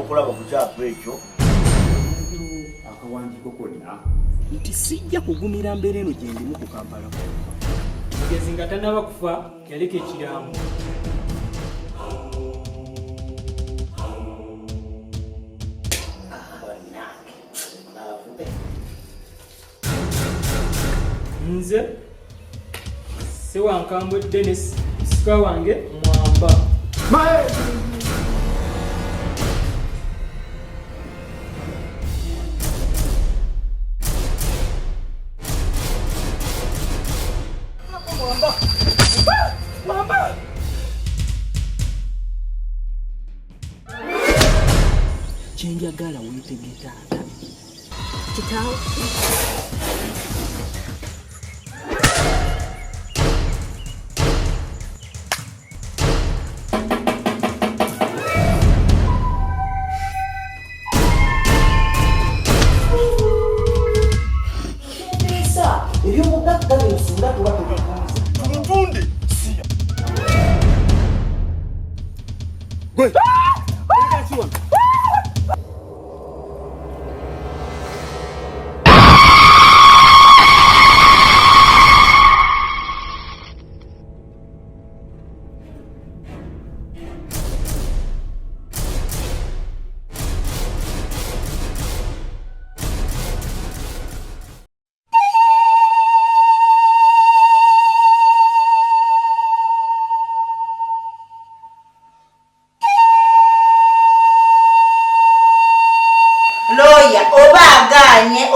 okulaba ku kyapa ekyo akawandiiko konna nti sijja kugumira mbeera eno gye ndimu ku Kampala. Mugezi nga tanaba kufa yaleka ekiramu. Nze Sewankambwe Dennis musika wange Mwamba. Mwamba. Kyenjagala weetegeta kitaawo.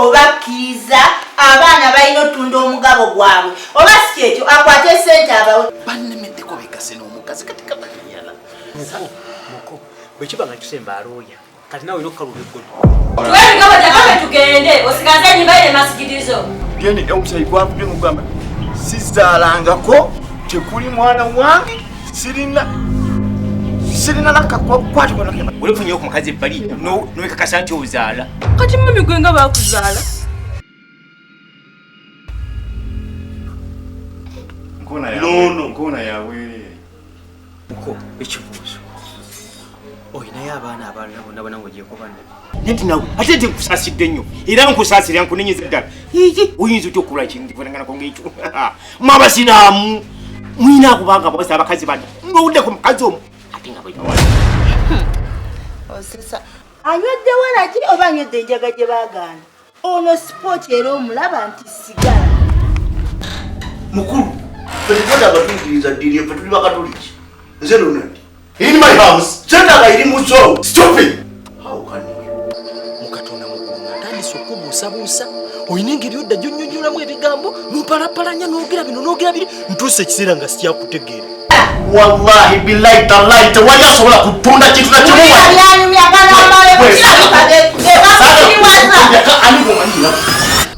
Obakkiriza abaana balina otunda omugabo gwabwe oba si ekyo akwate ssente abawe bannemeddeko bekase n'omukazi kati kabanyala Muko bwe kiba nga kisemba alooya kati nawe nokukalula eggodo twebigabo gyakame tugende osigaze ennyumba ye masikirizo gende omusayi gwavudde mugamba sizaalangako tekuli mwana wange sirina nakakwati kona olefunyeyo ku mukazi ebbali nowekakasa nti ozaala kati mami gwe nga bakuzaala nkona yabwerere Muko ekibuuzo oyinayo abaana abalala bonna bonna ng'ogyekobana nti nawe ate nti nkusaasidde nnyo era nkusaasira nkunenyeza ddala oyinza otya okulwa kindifananganako ng'ekyo mwabasinaamu mwina kubanga bwasa abakazi bano ng'owudde ku mukazi omu ate nga bwetawala osesa anywedde walaki oba anywedde enjaga gye baagaana ono sipooti era omulaba nti sigala mukulu fetekwata abatuyigiriza ddiri efe tuli bakatoliki nze Ronald in my house kyendaga iri muso stupid how can you mukatonda mukulunga atandise okubuusabuusa oyina engeri odda gyonnyonnyolamu ebigambo nopalapalanya n'ogera bino n'ogera biri ntuusa ekiseera nga sikyakutegeera wallahi billahi tallahi tewali asobola kutunda kintu na kimu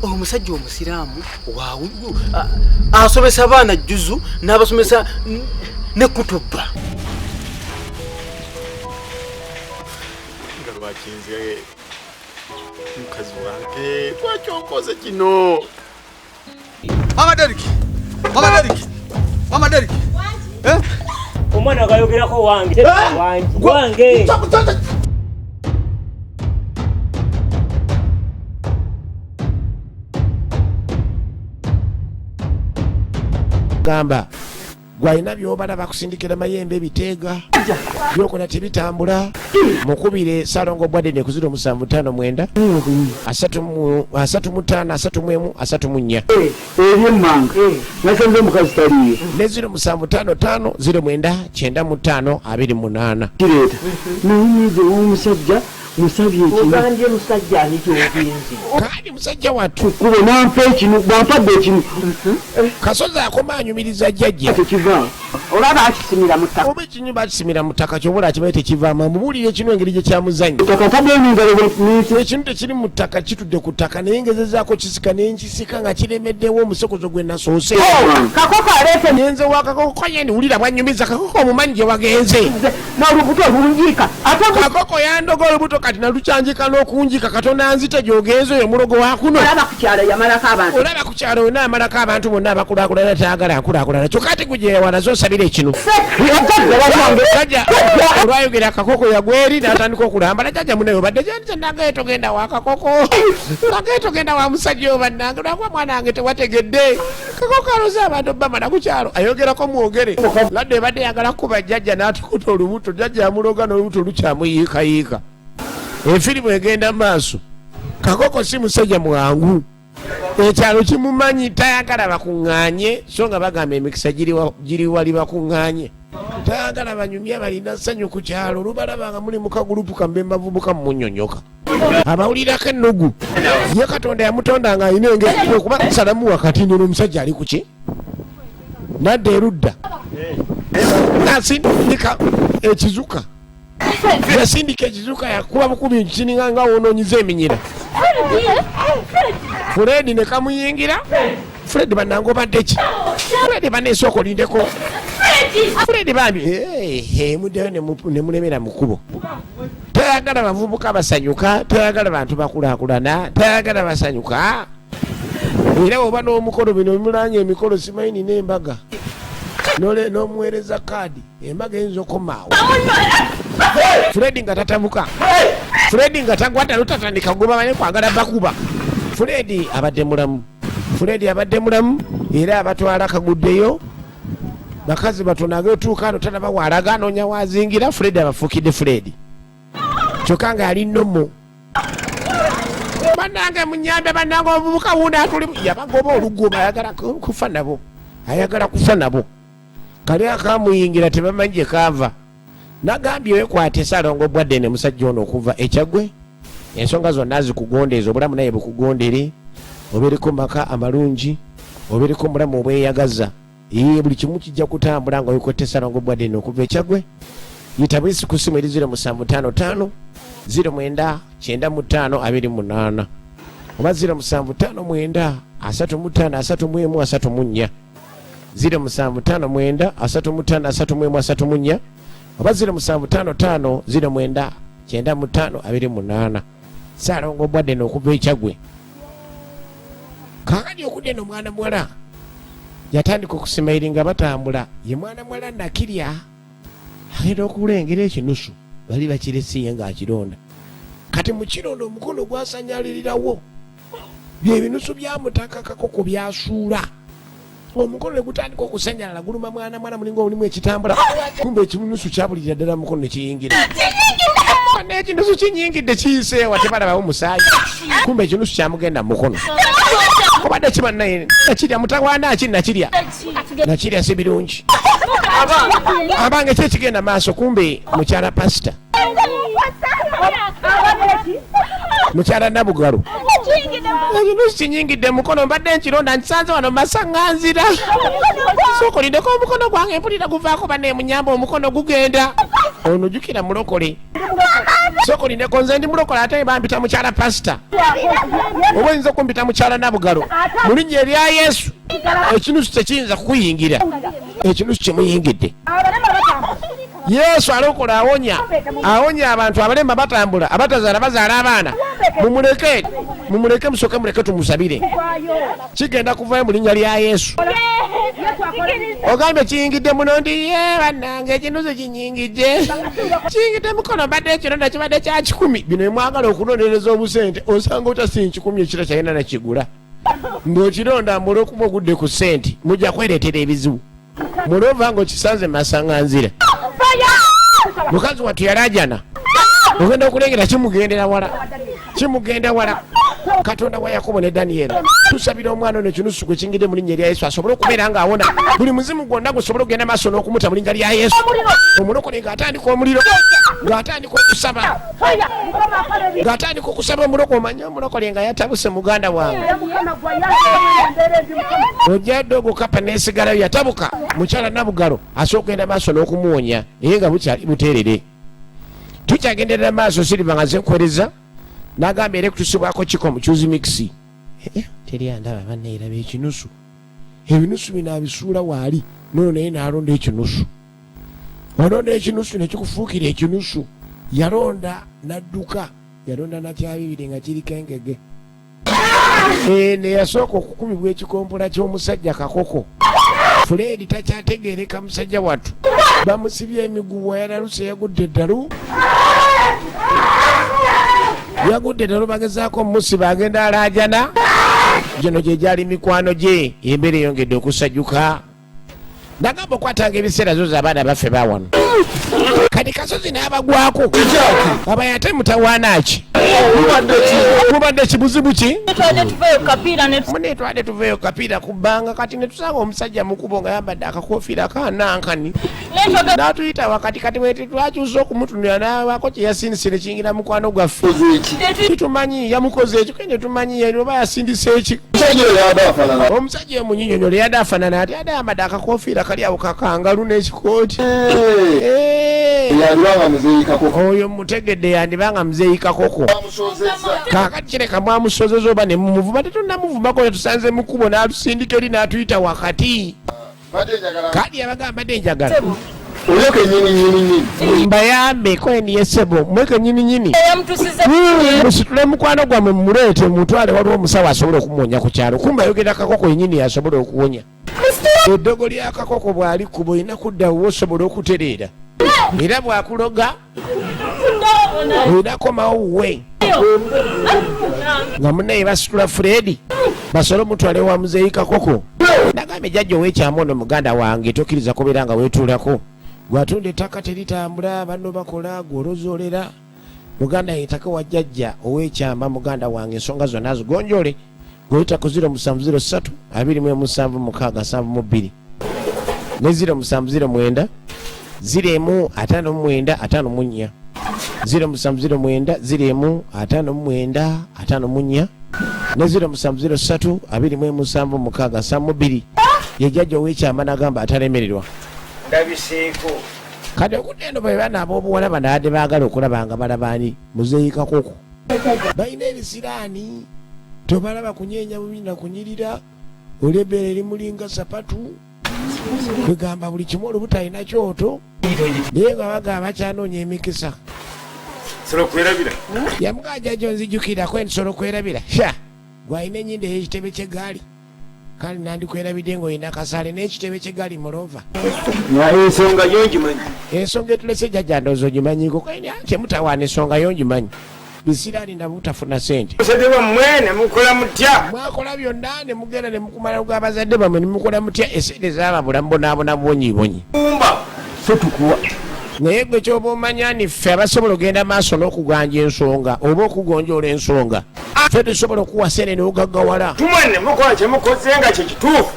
omusajja omusiraamu waawululu asomesa abaana jjuzu n'abasomesa ne kutuba nga lwakinze mukazi wange lwaki onkoze kino Mama Deriki Omwana akayogerako wange wange gamba gwalina byobala bakusindikira mayembe ebiteega byokona tebitambula mukubire Salongo Bwadde ne ku 0759 35 ebyemmanga nasenze omukazi taliyo ne 0755 0995 kireeta nayinyize w'omusajja musabye ekino ogambye musajja ani gyogenzi kandi musajja wattu kubo nampa ekino bwampadde ekino kasozi akoma anyumiriza jjajja tekiva oba bakisimira mu ttaka oba ekinywi bakisimira mu ttaka kyobula akibaye tekivaamu mubuulire ekinu engeri gye kyamuzannya ekintu tekiri mu ttaka kitudde ku ttaka naye ngezezaako kisika nenkisika nga kiremeddewo omusokozo gwe nasoose kakoko aleete nyenze wa kakoko yendi wulira bwanyumiza kakoko omumanyi gye wagenze n'olubuto lungiika ate kakoko yandoga olubuto kati nalukyanjika n'okunjika katonda anzite gy'ogenze oyo mulogo wakuno olaba ku kyalo yamalako abantu olaba ku kyalo yonna amalako abantu bonna abakulaakulana tayagala nkulaakulana kyokka ati kugyewala zosabira yayogera ekino jajja olwayogera akakoko yagweri n'atandika okulamba najjajja muneyo badde nange togenda wa kakoko nange togenda wa musajja oba nange lwakuba mwana wange tewategedde kakoko aloze abantu bamala ku kyalo ayogerako mwogere ladde ebadde yagala kuba jjajja n'atukuta olubuto jjajja yamuloga n'olubuto lukyamuyiikayiika efirimu egenda maaso kakoko si musajja mwangu ekyalo kimumanyi tayagala bakuŋŋaanye so nga bagamba emikisa giri wali bakuŋŋaanye tayagala banyumya balina ssanyu ku kyalo olubalaba nga muli mu kagulupu kambe bavubuka mumunyonyoka abawulirako ennugu ye katonda yamutonda nga alina engeri okuba salamu wakati nino omusajja ali kuki nadda erudda nasindika ekizuka yasindika ekizuka yakuba bukubi kininga nga wonoonyiza eminyira Fredi ne kamuyingira Fredi banange obadde ki Fredi baneesooka olindeko Fredi bambi muddeyo ne mulemera mu kkubo tayagala bavubuka basanyuka tayagala bantu bakulaakulana tayagala basanyuka era oba n'omukolo bino bimulanya emikolo simayini n'embaga n'omuweereza kaadi embaga eyinza okomaawo Fredi nga tatabuka Fredi nga tagwata lutatandika goba bane kwagala bakuba Fredi abadde mulamu era abatwala kaguddeyo bakazi batono agetuuka ano tanaba waalaga anoonya wazingira Fredi abafuukidde Fredi kyokka nga ali nnomo bannange munyambe bannange obubuka wuuno atuli yabagoba olugoba ayagala kufa nabo kali akamuyingira tebamanyi gye kaava nagambye wekwate Saalongo Bwadde ne musajja ono okuva ekyagwe ensonga zonna azikugondeeza obulamu naye bukugondere obeereko maka amalungi obeereko mulamu obweyagaza buli kimu kijja kutambula nga wekwate Saalongo Bwadde ne okuva ekyagwe yita bwisi ku simu eri 0755 0995 oba 0759 35 0759 oba 0755 0995 Saalongo Bwadde n'okuva ekyagwe kakati okudde n'omwana muwala yatandika okusimairi nga batambula ye mwana muwala nakirya agenda okulengera ekinusu bali bakiresiye ng'akironda kati mu kirondo omukono gwasanyalirirawo byebinusu byamutaka kakoko byasuula omukono ne gutandika okusanyalala guluma mwana mulinga omulimu ekitambula kumbe ekinusu kyabulira ddala mukono ne kiyingira n'ekinusu kinyingidde kiyiseewa tebalabawo omusaayi kumbe ekinusu kyamugenda mukono obadde kibannaye nakirya mutawaana aki nakirya si birungi abange kyekigenda maaso kumbe mukyala pasita mukyala Nabugalo ekinusu kinyingidde mukono mbadde nkironda nkisanze wano masaŋŋanzira sookolindeko omukono gwange mpulira guvaako banne munyamba omukono gugenda ono jukira mulokole sookolindeko nze ndi mulokole ate bampita mukyala pasita oba oyinza okumpita mukyala Nabugalo mu linnya erya Yesu ekinusu tekiyinza kukuyingira ekinusu kimuyingidde Yesu alokola awonya abantu abalemba batambula abatazaala bazaala abaana mumuleke musooke muleke tumusabire kigenda kuvayo mu linnya lya Yesu ogambye kiyingidde muno ndi ye bannange ekinusu kinyingidde kiyingidde mukono mbadde ekironda kibadde kya 10 bino emwagala okunonereza obusente osanga otasi 10 ekiro kyalina nakigula ng'okironda mulwokuba ogudde ku sente mujja kwereetera ebizibu mulova ng'okisanze masaŋŋanzira mukazi wattu yalajana ogenda okulengera kimugenda wala Katonda wa Yakobo ne Daniel tusabira omwana ono ekinusu kwe kingidde mu linnya lya Yesu asobole okubeera ng'awona buli muzimu gwonna gusobole okugenda maaso n'okumuta mu linnya lya Yesu omulokole ng'atandika omuliro ng'atandika okusaba omuloko omanye omulokole nga yatabuse muganda wange ojjadde ogukapa n'esigalayo yatabuka mukyala Nabugalo asobola okugenda maaso n'okumuwonya naye nga bukyali buteerere tukyagenderera maaso Silva nga zenkwereza nagamba era kutusibwako kiko mukyuzi mixi teri andaba banne eraba ekinusu ebinusu bino abisuula waali nono naye nalonda ekinusu olonda ekinusu nekikufuukira ekinusu yalonda nadduka yalonda nakyabibiri nga kiriko engege neyasooka okukubibwa ekikompola ky'omusajja kakoko Fred takyategeereka musajja wattu bamusibye emiguwa yalaluse yagudde eddalu bagezaako musiba agenda alaajana gino gye gyali mikwano gye embeera eyongedde okusajjuka nagamba okwatanga ebiseera zoza abaana baffe bawano kati kasozi n'abagwako abaya ate mutawaana ki mubadde kibuzibu ki munetwadde tuveeyo kapiira ku bbanga kati netusanga omusajja mukubo nga yambadde akakofiira kanankani n'atuyita wakati kati wete twakyusa okumutunira n'abako kye yasindisire kiyingira mukwano gwaffe kitumanyi yamukoze ekyo kene tumanyi oba yasindisa eki omusajja emunyinyonyo yadde afanana ati yadde ayambadde akakofiira kali awo kakangalu n'ekikooti oyo mutegedde yandibanga muzeeyika koko kakati kireka mwamusozeza oba ne mumuvuma tetunamuvumako netusanze mukubo n'atusindika eri n'atuyita wakati kadi yabagamba dde njagala mbayambeko eniyesebo mweke nyininyini musitule mukwano gwammwe mumuleete mutwale waliwo omusawo asobole okumuwonya ku kyalo kumba ayogera kakoko yenyini asobole okuwonya eddogo lyakakoko bw'ali kubo olina kuddawo osobola okutereera era bwakuloga olinakomawo wuwe nga munaye basitula Fred basole omutwale wa muzeeyi kakoko nagambye jjajja ow'ekyama ono muganda wange tokkiriza kubeera nga weetuulako gwatunda ettaka teritambula banno bakola gwolozolera muganda yettaka wa jjajja ow'ekyama muganda wange ensonga zonna zigonjole gweyita ku 0703 27 ne 0709 05954 0709 ne 0703 27 ye jjajja ow'ekyama nagamba atalemererwa ndabiseeko kati okudde eno bwe baana ab'obuwala banaadde baagala okulaba nga balabaani muzeeyi kakoko balina ebisiraani tobalaba kunyeenya bubi na kunyirira olebbeera erimulinga sapatu kwegamba buli kimu olubutalina kyoto naye nga bagamba bakyanoonya emikisa solo kwerabira yamugaa jjajja onzijjukirako ensolo kwerabira sha gwalina enyindo ey'ekitebe kyegaali kale nandikwerabidde ng'olina kasaale n'ekitebe kyegaali mulova ensonga yongimanyi ensonga etulese jjajja ndowooza ogimanyiko kaina kyemutawaana ensonga yongimanyi bisiraani nabutafuna sente bazadde bammwe ne mukola mutya mwakola byonna ne mugenda ne mukumala gwa bazadde bammwe ne mukola mutya esente zaababula mubonaabona bubonyibonyi so tukuwa naye gwe kyoba omanya ffe abasobola ogenda maaso n'okuganja ensonga oba okugonjoola ensonga ffe tusobola okuwa sente n'ogaggawala tumwene mukola kyemukoze nga kyekituufu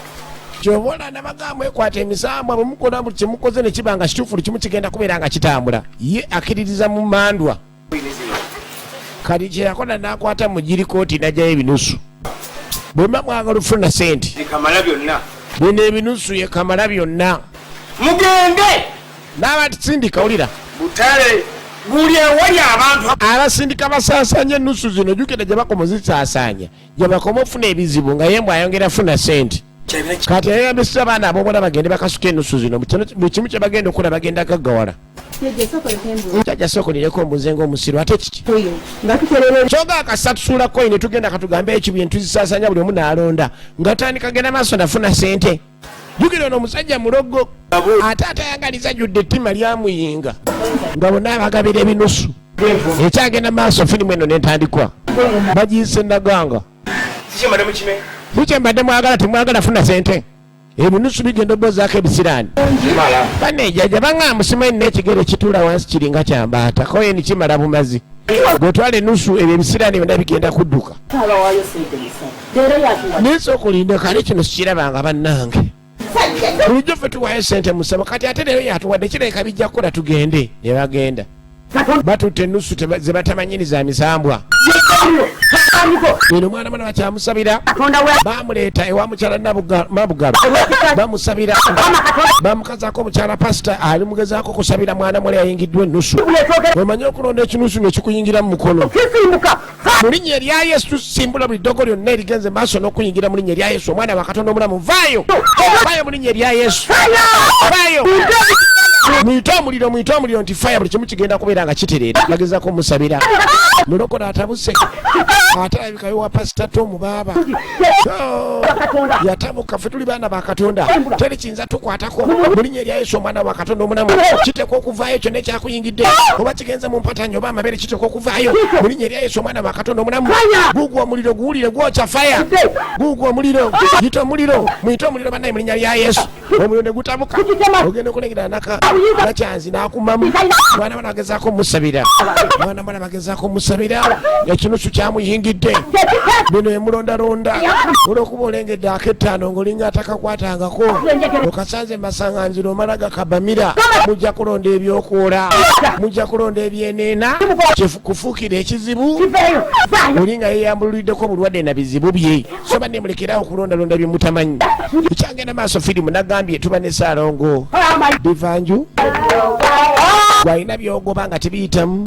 kyoba olanda bagamba ekwata emisambwa bwe mukola buli kyemukoze ne kiba nga kituufu kimu kigenda kubeera nga kitambula ye akkiririza mu mandwa kati kyeyakola n'akwata mu girikooti najjayo ebinusu bwemba mwagala okufuna sente kamala byonna bino ebinusu ye kamala byonna mugende n'abatisindika wulira butale guli ewali abantu abasindika basaasanya ennusu zino jukira gye bakoma zisaasaanya gye bakoma ofuna ebizibu nga ye mbw ayongera funa sente kati ayambisa abaana ab'obuwala bagende bakasuka ennusu zino buli kimu kye bagenda okukola bagenda gaggawala jjajja sookolireko ombuze ng'omusiru ate kiki kyoga akasatusuula koyi tugenda katugambe ekibi entuzisaasanya buli omu n'alonda nga tandika genda maaso nafuna sente jukira ono omusajja mulogo ate atayagaliza jjudde ettima lyamuyinga nga bonna abagabira ebinusu ekyagenda maaso firimu eno n'entandikwa bagiyise Naganga bukyembadde mwagala temwagala funa sente ebinusu bigenda obbozaako ebisiraani banejjajja baŋŋamba musimanyi n'ekigere ekituula wansi kiringa kyambaata koye ni kimala bumazi gwetwala enusu ebyo ebisiraani byonna bigenda kudduka nisooka olinde kale kino sikirabanga bannange bulijjo ffe tuwayo sente musaba kati ate leero yatuwadde kireka bijja kukola tugende ne bagenda batutte enusu ze batamanyiriza misambwa eno mwana mwana bakyamusabira bamuleeta ewa mukyala mabugalo bamusabira bamukazako omukyala pasita ali mugezaako kusabira mwana mwali ayingiddwa ennusu omanye okulonda ekinusu nekikuyingira mu mukono mu linnya erya Yesu simbula buli ddogo lyonna erigenze maaso n'okuyingira mu linnya erya Yesu omwana wa Katonda omulamu vaayo mu linnya erya Yesu vaayo mu muyite omuliro nti fire buli kimu kigenda kubeera nga kitereera bagezako musabira mulokole atabuse ate alabikayo wa pasita Tomu baaba yatabuka ffe tuli baana ba Katonda teri kiyinza tukwatako mu linnya erya Yesu omwana wa Katonda omunamu kiteekwa okuvaayo kyonna ekyakuyingidde oba kigenze mu mpatanyo oba amabeere kiteekwa okuvaayo mu linnya erya Yesu omwana wa Katonda omunamu guugwo omuliro guwulire gwokya fire guugwo omuliro yita omuliro muyite omuliro bannaye mu linnya lya Yesu omuliro ne gutabuka ogenda okulengera nakyanzi n'akumamu mwana bana bagezaako musabira ekinusu kyamuyingidde bino emulondalonda olwokuba olengedde ak'ettaano ng'olinga atakakwatangako okasanze masaŋŋanziro omala gakabamira mujja kulonda ebyokwola mujja kulonda ebyeneena kufuukira ekizibu olinga yeyambululiddeko bulwadde na bizibu bye so banne mulekerawo okulondalonda bye mutamanyi ekyagenda maaso firimu nagambye tuba ne Saalongo bivanju gwalina byogoba nga tebiyitamu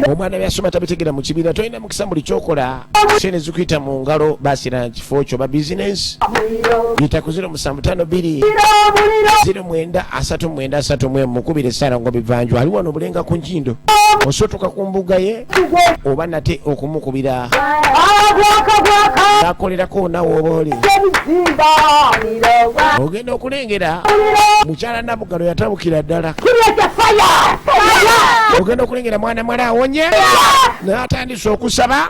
omwana byasoma tabitegera mu kibiina tolina mukisa buli kyokola sente zikuyita mu ngalo basira kifo kyo ba bizinesi yita ku 0752 0939 mukubire Saalongo bivanju ali wano bulenga ku njindo osotuka ku mbuga ye oba nate okumukubira nakolerako nawe oba oli ogenda okulengera mukyala Nabugalo yatabukira ddala ogenda okulengera mwana mwala awonye n'atandise okusaba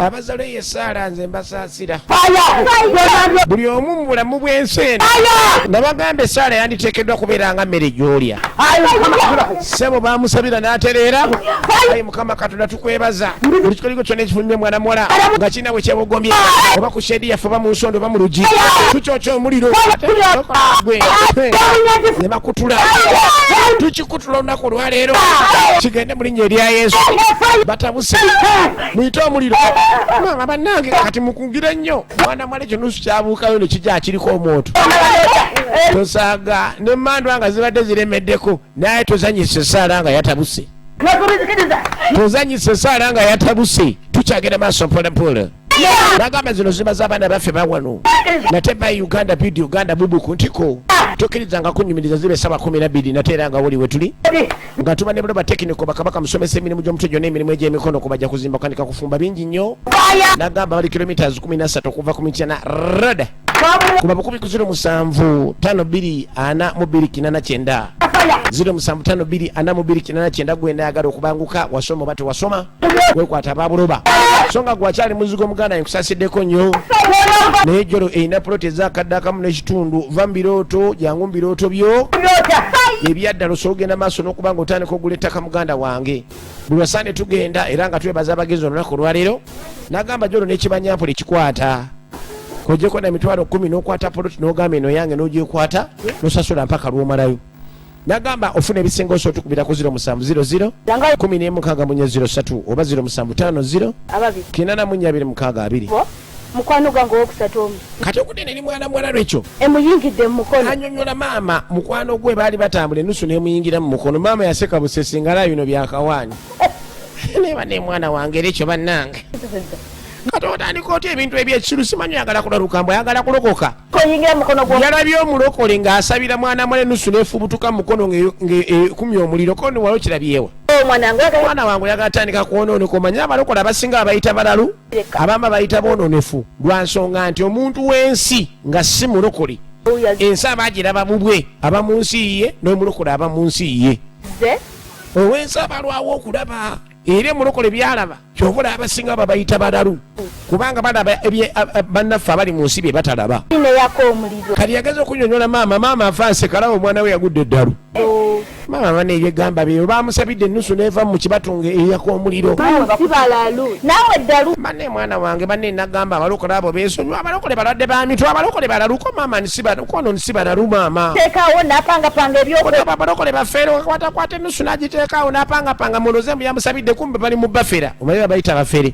abazalo ye Saala nze mbasaasira buli omu mu bulamu bw'ensi eno nabagambe Saala yanditeekeddwa kubeera nga mmere gy'olya ssebo bamusabira n'atereera ayi Mukama Katonda tukwebaza buli kikoliko kyonna ekifulumye mwana muwala nga kirina bwe kyebogomye oba ku sheedi yaffe oba mu nsondo oba mu lugi tukyokya omuliro ne bakutula tukikutula olunaku olwaleero kigende mu linnya erya Yesu batabuse muyite omuliro mama bannange kati mukungire nnyo mwana muwala ekinusu kyabuukayo ne kijja kiriko omwoto tosaaga ne mandwa nga zibadde ziremeddeko naye tozanyise Saala nga yatabuse tozanyise Saala nga yatabuse tukyagenda maaso mpolampola nagamba zino ziba z'abaana baffe bawano nate ba Uganda bidi Uganda bubu ku ntiko tokkirizanga kunyumiriza zibe 12 nate era nga woli wetuli nga tuba ne buloba tekiniko bakabaka musomesa emirimu gy'omutwe gyonna emirimu egy'emikono kubajja kuzimba kanika kufumba bingi nnyo nagamba bali kilometers 13 okuva ku Mityana rada kuba 07524248 07524248 gwenda ayagala okubanguka wasoma oba tewasoma wekwata ababuloba so nga gwakyali muzigo muganda nkusasiddeko nnyo naye jjolo erina puloti ezakadde akamu n'ekitundu va mu birooto jangu mu birooto byo ebyaddala osobola ogenda maaso n'okuba nga otandika ogula ettaka muganda wange buli wasande tugenda era nga twebaza abagenzi olunaku olwaleero nagamba jjolo n'ekibanyampola ekikwata kojeko na mitwalo 10 n'okwata puloti n'ogamba eno yange n'ogyekwata n'osasula mpaka lw'omalayo nagamba ofuna ebisinga osobola tukubira ku 0700 11 oba 0750 842 mukwano gwange owokusatu omu kati okudde neri mwana muwala lwekyo emuyingidde mu mukono anyonyola maama mukwano gwe baali batambula enusu n'emuyingira mu mukono maama yaseka busesi ngala bino byakawaani neba ne mwana wange era ekyo bannange kati otandika otya ebintu ebyekisiru simanyi ayagala kulaluka ayagala kulokoka yalabye omulokole ng'asabira mwana mwala enusu n'efubutuka mu mukono ng'ekumya omuliro ko niwala okirabyewa mwana wange oyagala tandika kwonooneka omanyi abalokole abasinga abayita balalu abamu bayita boononefu lwa nsonga nti omuntu w'ensi nga si mulokole ensi abagiraba bubwe aba mu nsi ye n'omulokole aba mu nsi ye ow'ensi abalwawo okulaba era mulokole byalaba kyovula abasinga babayita balalu kubanga balaba bannaffe abali mu nsi bye batalaba kati yageza okunyonyola maama afanse kalawo omwana we yagudde eddalu maama bane ebyegamba byeyo bamusabidde ennusu neeva mu kibatunga eyaka omuliro bane mwana wange bane nagamba abalokole abo besonywa abalokole balwadde bamitwe abalokole balaluko maama kono nsibalalu maama abalokole bafeero kwatakwata ennusu nagiteekaawo napangapanga muloze mbu yamusabidde kumbe bali mu bafera omanyi bayita bafere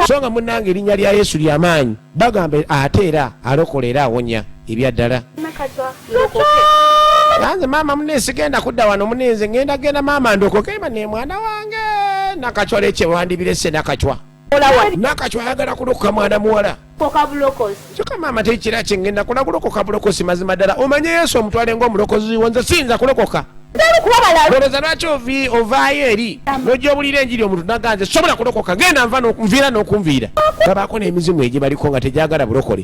so nga munnange erinnya lya Yesu lyamaanyi bagambe ate era alokole era awonya ebyaddala yanze maama munensi genda kudda wano munenze genda maama ndokoke ne mwana wange nakacwa lekye wandibirese nakacwa ayagala kulokoka mwana muwala kyokka maama tekira kyengenda kula kulokoka bulokosi mazima ddala omanye Yesu omutwale ng'omulokozi wonze siyinza kulokoka ndowooza lwaki ovaayo eri n'ojja obulira enjiri omuntu naganze sobola kulokoka genda nviira n'okunviira babaako n'emizimu egye baliko nga tegyagala bulokole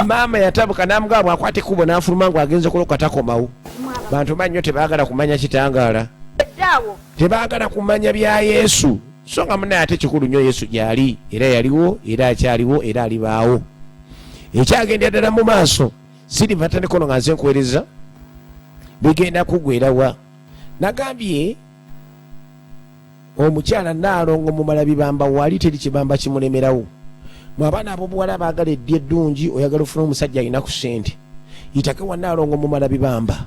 maama yatabuka namugaba bwakwata ekkubo n'afuluma ngu agenze kulokoka takomawo bantu bannyo tebaagala kumanya kitangaala tebaagala kumanya bya yesu so nga munaye ate kikulu nnyo yesu gyali era yaliwo era akyaliwo era alibaawo ekyagendera ddala mu maaso siriva tanikono nga nze nkuweereza bigenda kugwerawa nagambye omukyala Naalongo mu Malabibamba wali teri kibamba kimulemerawo mu abaana ab'obuwala baagala eddi eddungi oyagala ofuna omusajja alina ku ssente yitake wa Naalongo mu Malabibamba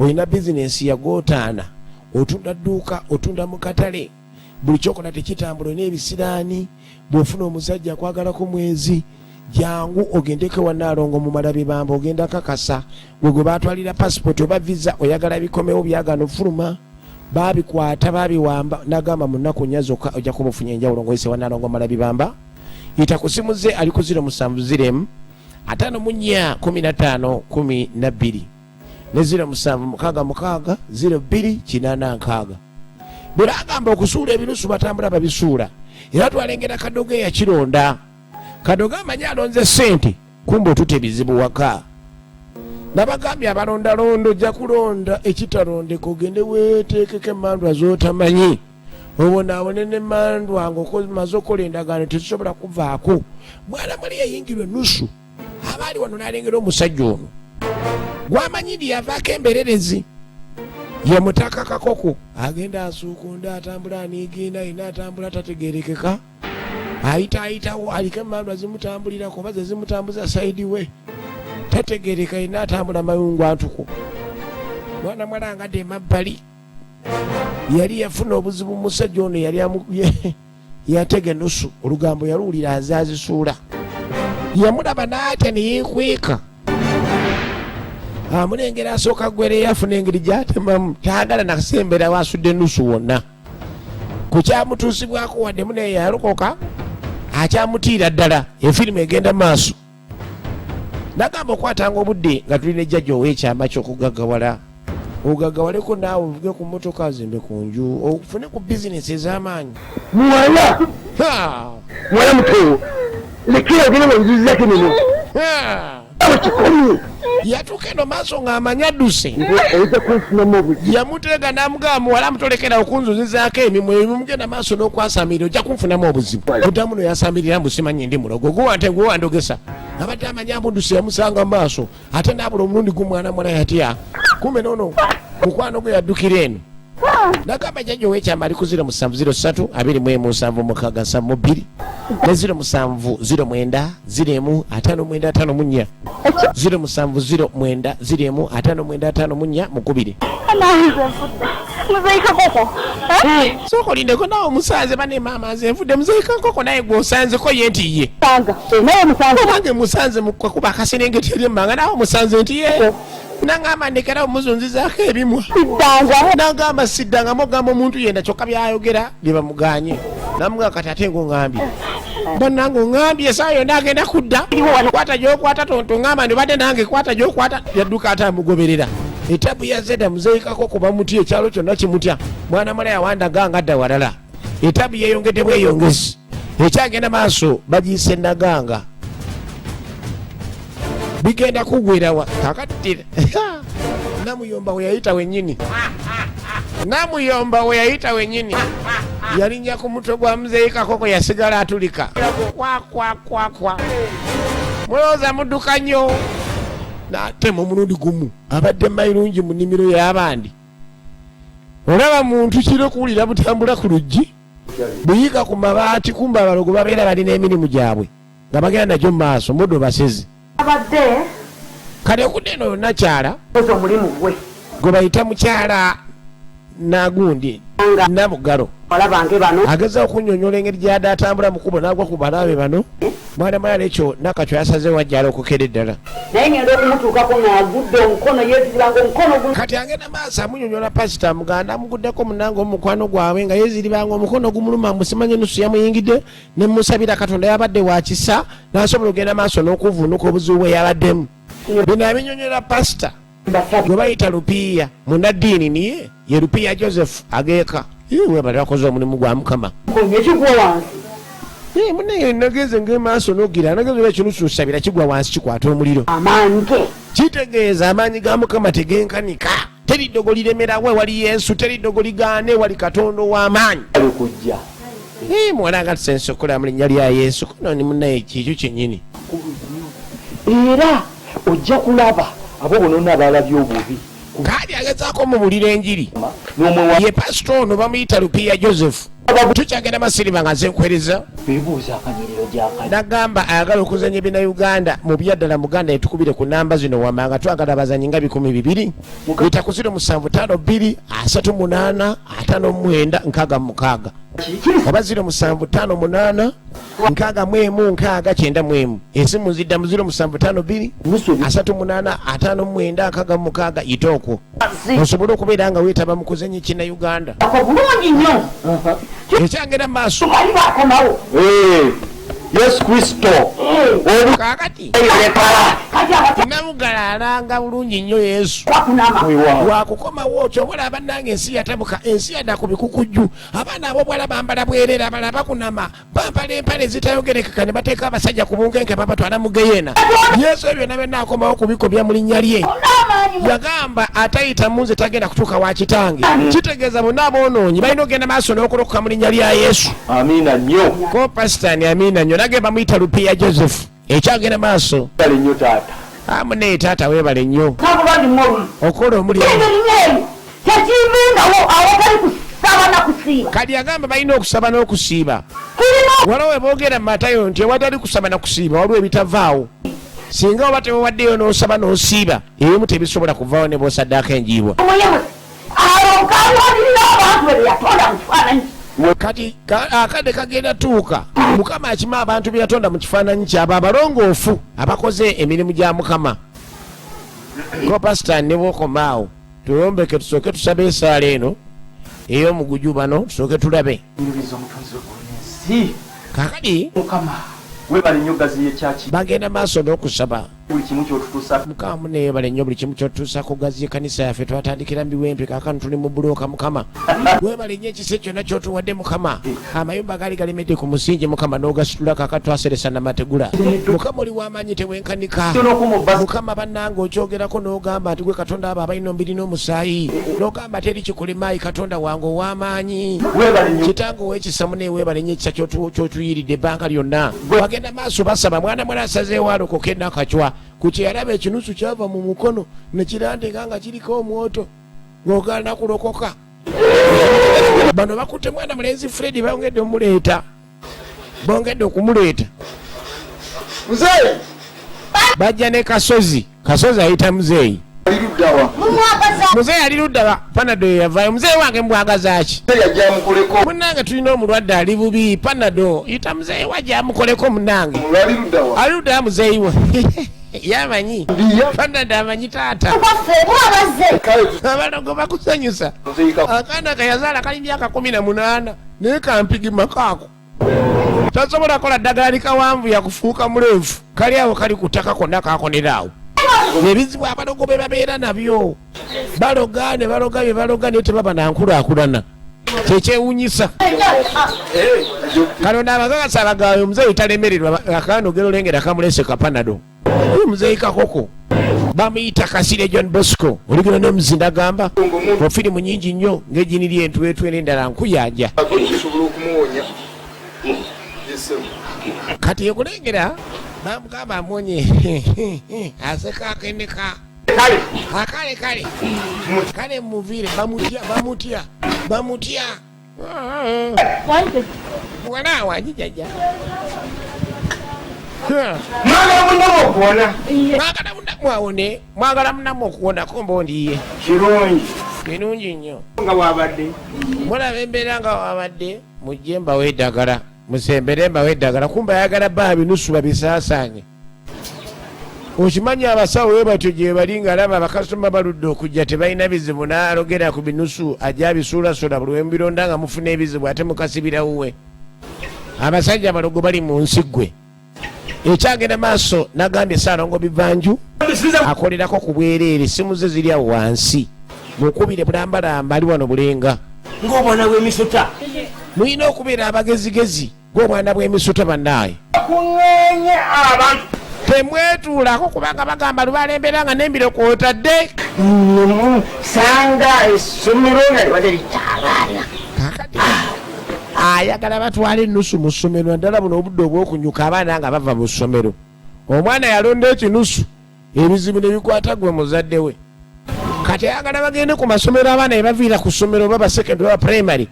olina bizinensi yagootaana otunda dduuka otunda mu katale buli kyokola tekitambula n'ebisiraani bw'ofuna omusajja akwagalako mwezi jangu ogendeko wa Naalongo mu Malabibamba ogenda kakasa gwe batwalira passport oba visa oyagala bikomewo byagano fuluma babikwata babiwamba nagamba munaku nyazoka ojja kumufunya enjawulo ngoyise wa Naalongo mu Malabibamba itakusimuze ali ku 07 atano munya 15 12 ne 07 02 86 biragamba okusuula ebinusu batambula babisuula era twalengera Kadogo ya Kironda Kadogo amanyi alonze ssente kumbe otute bizibu waka nabagambye abalondalondo ojja kulonda ekitalondeka ogende weeteekeko emmandwa z'otamanyi obonaabone n'emmandwa ng'omaze okola endagaano tezisobola kuvaako mwana mwali yayingirwa ennusu abaali wano n'alengera omusajja ono gwamanyi ndi yavaako embererezi ye mutaka Kakoko agenda asuukunda atambula aniigenda ayina atambula tategerekeka ayitawo aliko emmandwa zimutambulirako oba ze zimutambuza saidi we tategereka ayina atambula mayungu antuku mwana mwalangadde emabbali yali yafuna obuzibu musajja ono yali yatega ennusu olugambo yaluwulira azaazisuula yamulaba n'atya neyeekweka amulengera asooka gwere yafuna engeri gyatemamu taagala nakasembera wasudde ennusu wonna ku kyamutuusibwako waddemu naye yalokoka akyamutiira ddala efirimu egenda maaso nagamba okwatanga obudde nga tulina ejjajja ow'ekyama ky'okugaggawala ogaggawaleko naawe ovuge ku mmotoka azimbe ku nju ofune ku bizinesi ez'amaanyi muwala muto lekera ogenda banzuzizako nino kikomi yatuuka eno maaso ng'amanya adduse oyinza kunfunamu obugi yamuteega n'amugamba muwala amutolekera okunzuzizaako emimwe ebimugenda maaso n'okwasamirira ojja kunfunamu obuzibu muddamu no yasamirira mbu simanyi ndi mulogo guwante gwe wandogesa abadde amanya mbunduse yamusanga maaso ate naabula omulundi gumwana mwana yatya kumbe nono mukwano gwe yaddukira eno nagamba jjajja ow'ekyama ali ku 0703 27 ne 0709 05954 0709 mukubire Muzaika koko. Sokolindeko nawe musanze bane mama nzenvudde muzaika koko naye gwosanzeko yentiye. Sanga. Naye musanze. Obange musanze kuba akaserengeti eri emmanga nawe musanze ntiye. Nangamba ndekera omuzunzizaako ebimwa. Siddanga. Nangamba siddanga mogamba omuntu yenda kyokka byayogera bye bamuganye. Namuga kati ate ng'ongambye. Bannange ongambye essaawa yonna agenda kudda. Kwata gy'okwata tonto ngamba ndibadde nange kwata gy'okwata yadduka ate amugoberera. Etabu ya zeda muzaikako kuba muti ekyalo kyonna kimutya mwana mala yawandaga nga adda walala etabu yeyongedde bweyongezi ekyagenda maaso bagiise Naganga bigenda kugwirawa kakatira namuyomba we yayita wennyini namuyomba we yayita wennyini yalinnya ku mutwe gwa muzaikako yasigala atulika kwa mulowooza mudduka nnyo natema omulundi gumu abadde mayirungi mu nnimiro y'abandi olaba muntu kiro kuwulira butambula ku luggi buyiga ku mabaati kumba abalogo babeera balina emirimu gyabwe nga bagenda nagyo mu maaso muddo basezi abadde kale okudde eno yonna kyala ozo omulimu gwe gwe bayita mukyala nagundi nabugalo olabange bano ageza okunnyonnyola engeri gyadde atambula mu kkubo n'agwa ku balaabe bano mwana mwala ekyo nakatyo yasazeewo ajjala okukera eddala naye ngenda okumutuukako ng'agudde omukono yeeziribanga omukono guno kati agenda maaso amunnyonnyola pasita muganda amuguddeko munange omukwano gwabwe nga yeeziribanga omukono gumuluma musimanye nusu yamuyingidde ne musabira katonda yabadde wakisa n'asobola okugenda maaso n'okuvuunuka obuzibu bwe yabaddemu bino abinnyonnyola pasita gwe bayita lupiiya munaddiini niye ye lupiiya Joseph ageeka iwe bali bakoze omulimu gwa Mukama ekigwa wansi munaye nageze ng'emaaso n'ogira nageze olwekinusu nsabira kigwa wansi kikwata omuliro amanke kitegeeza amaanyi ga Mukama tegenkanika teri ddogo liremerawo ewali Yesu teri ddogo ligaana ewali Katonda ow'amaanyi kujja muwala nga tusensokola mu linnya lya Yesu kono ni munaye kikyo kyennyini era ojja kulaba abo bonona abalabye obubi kaali agezaako mubulira enjiri n'omwe ye pasito ono bamuyita lupiiya Joseph tukyagenda masiriba nga nze nkwereza beebuuza akanyiriro gyakali nagamba ayagala okuzanya ebinnauganda mu byaddala muganda yetukubire ku namba zino wamanga twagala abazanyi nga 200 bita ku 0752 38 59 66 oba 0758 61 esimu nzidda mu 0752 38 59 66 itooko osobole okubeera nga weetaba mu kuzanya ekinnauganda bulungi nnyo ekyagenda mu maaso bali bakomawo Yesu Kristo kakati namugala alanga bulungi nnyo Yesu wakukomawo kyobola abannange ensi yatabuka ensi yadda ku bikukujju abaana ab'obwala bambala bwerera abala bakunama bambala empale zitayogerekeka ne bateeka abasajja ku bunkenke babatwala mu geyeena Yesu ebyo nabyonna akomawo ku bikobya mu linnya lye yagamba atayita munze tagenda kutuuka wa kitange kitegeeza bonna aboonoonyi balina ogenda maaso n'okolokoka mu linnya lya Yesu amina nnyo ko pasitani amina nnyo nage bamuyita lupiiya Joseph ekyagenda maaso bale nnyo taata amunaye taata weebale nnyo nabulwandi mmolu okola omulimu tekivingawo awatali kusaba na kusiiba kali agamba balina okusaba n'okusiiba waliwo we boogera mu Matayo nti ewatali kusaba na kusiiba waliwo ebitavaawo singa oba tewewaddeyo n'osaba n'osiiba ebimu tebisobola kuvaawo ne b'osaddaako enjiibwa kati akadde kagenda tuuka Mukama akima abantu bye yatonda mu kifaananyi kyabo abalongoofu abakoze emirimu gya Mukama ko pasita ne bwokomaawo tulombeke tusooke tusabe esaala eno ey'omuguju bano tusooke tulabe nyiriza omutonzi w'ensi kakati Mukama webale nnyo gazi y'ekyaki bagenda maaso n'okusaba buli kimu kyotutuusa Mukama muneebale nnyo buli kimu kyotutuusako gazi y'ekkanisa yaffe twatandikira mbiwempe kaakano tuli mu bulooka Mukama weebale nnyo ekise kyonna kyotuwadde Mukama amayumba gaali galemedde ku musingi Mukama n'ogasitula kaakano twaseresa namategula Mukama oli w'amaanyi tewenkanika Mukama bannange okyogerako n'ogamba nti gwe Katonda abo abalina omubiri n'omusaayi n'ogamba teri kikulema Katonda wange ow'amaanyi kitange ow'ekisa muneewe weebale nnyo ekisa kyotuyiridde ebbanga lyonna bagenda maaso basaba mwana mwala asazeewo alokoke nakacwa ku kyeyalaba ekinusu kyava mu mukono nekirandika nga kiriko omwoto ng'ogaana kulokoka bano bakutte mwana mulenzi Fred bongedde ommuleeta bongedde okumuleeta muzeeyi bajja ne kasozi ayita muzeeyi muzeeyi ali luddawa panado yeyavaayo muzeeyi wange mbwagazaaki munnange tulina omulwadde ali bubi panado yita muzeeyi wajja amukoleko munnange ali luddawa muzeeyi we yamanyi panado amanyi taata abalogo bakusanyusa akaana kayazaala kali myaka 18 naye kampigima kaako tasobola kola ddagala likawanvu yakufuuka muleefu kali awo kali ku ttaka konna kakoneraawo ebizibu abalogo be babeera nabyo baloga ne baloga bye baloga naye tebaba nankulaakulana kyekyewunyisa kalonda abakakasa abagawe omuzeeyi talemererwa akaanogera olengera kamulese kapanado omuzeeyi kakoko bamuyita Kasire John Bosco oligino n'omuzinda agamba ofirimu nyingi nnyo ng'ejiniri entwetwe n'endala nkuyanja kati ekulengera bamugamba amonye aseka akeneka kale muvire bamutya mwana wange jajja mwagala munamu okuwonako mbondiye kirungi nnyo nga wabadde mulaba embeera nga wabadde mujje mbawe eddagala musembere mbawe eddagala kumba ayagala baa binusu babisaasaanye okimanyi abasawo we batyo gye bali nga alaba abakasitoma baludde okujja tebalina bizibu n'alogera ku binusu ajja abisuulasula buli wembironda nga mufuna ebizibu ate mukasibirawo we abasajja abalogo bali mu nsi gwe ekyagenda maaso Naganda Saalongo Bivanju akolerako ku bwereere simu ze ziri awo wansi mukubire bulambalamba ali wano Bulenga ng'obwana bw'emisuta mulina okubeera abagezigezi ng'obwana bw'emisuta bannaaye kuŋŋeenye abantu temwetuulako kubanga bagamba lubalembera nga n'embiro kwotadde sanga essomero nga libadde litaabaana ayagala batwala ennusu mu ssomero naddala buno obudde obw'okunyuka abaana nga bava mu ssomero omwana yalonda ekinusu ebizibu ne bikwata gwe muzadde we kati ayagala bagende ku masomero abaana be baviira ku ssomero baba secondary oba primary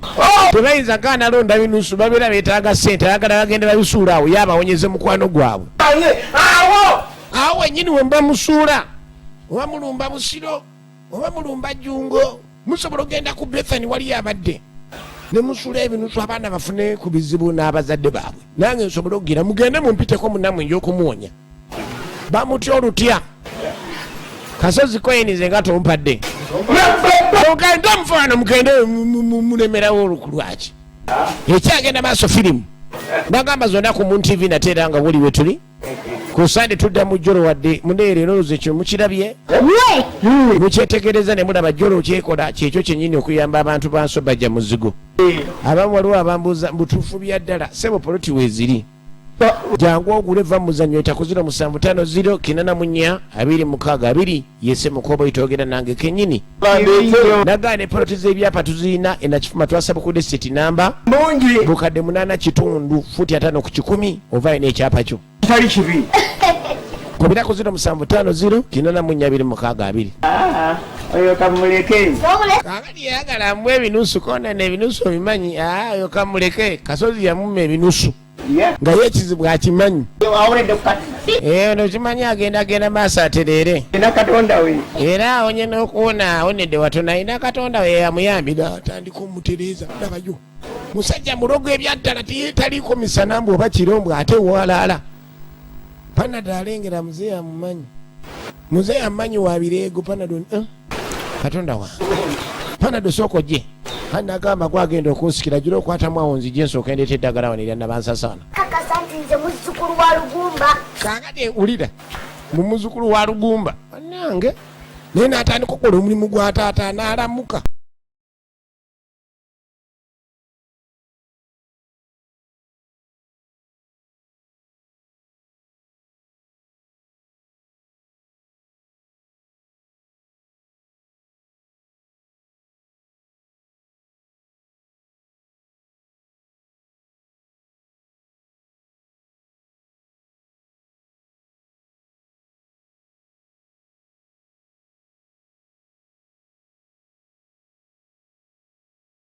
tebayinza gaana alonda binusu babeera beetaaga ssente ayagala bagende babisuula awo yabawonyeze mukwano gwabwe awo wennyini we mba musuula oba mulumba Busiro oba mulumba Jjungo musobola ogenda ku Bethany wali abadde ne musuula ebinusu abaana bafune ku bizibu n'abazadde baabwe nange nsobola okugira mugende mumpiteko munammwe ndy'okumuwonya bamutya olutya Kasozi koyinize nga tompadde ogenda omufaano mugende mulemerawo olukulwaki ekyagenda maaso firimu bagamba zonna ku Mun TV nateera nga wuli we tuli ku Sande tudda mu jjolo wadde muneerero olowooza ekyo mukirabye mukyetegereza ne mulaba jjolo kyekola kyekyo kyennyini okuyamba abantu banso bajja muzigo abamu waliwo abambuuza butuufu bya ddala sebo poloti weeziri jangu ogule va muzanyo etakuzira 750 84 yese mukobo itogera nange kenyini Nagane poloti z'ebyapa tuzina enakifuma twasaba ku desiti namba mungi bukadde 8 kitundu futi 5 ku 10 ovayo n'ekyapa kyo kitali kibi kubira kuzira 750 84 oyo kamuleke kakati yagala mwe ebinusu kona n'ebinusu obimanyi oyo kamuleke Kasozi yamume ebinusu nga yekizibu akimanyi ono kimanyi agenda maaso aterere era awonye n'okuwona awonedde watono ayina Katonda we yamuyambira atandika omutereeza nabayo musajja mulogo ebyaddala taliiko misana mbu oba kirombwe ate walaala Panado alengera muzeeyi amumanyi muzeeyi amumanyi wa bireego Panado Katonda wange Panado sooka gye anagamba gwagenda okunsikira gira okwatamu awo nzije nsooka ndeeta eddagala wano erya nabansasaana kakasa nti nze muzzukulu wa Lugumba kakati wulira mu muzzukulu wa Lugumba annange naye n'atandika okukola omulimu gwa taata n'alamuka